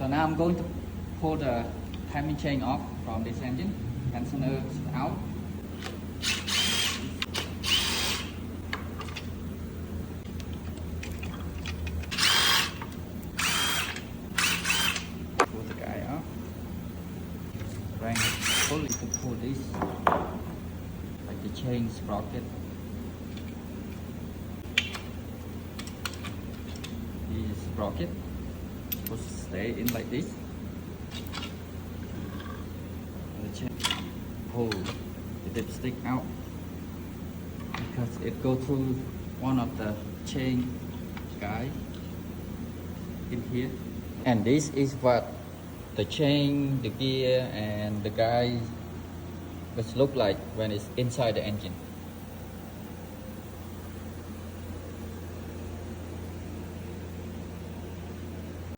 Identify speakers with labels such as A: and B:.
A: So now I'm going to pull the timing chain off from this engine. Tensioner is out. Pull the guy off. Crank fully to pull this, like the chain sprocket. This sprocket supposed to stay in like this. And the chain pull the dipstick out because it go through one of the chain guy in here. And this is what the chain, the gear, and the guy which look like when it's inside the engine.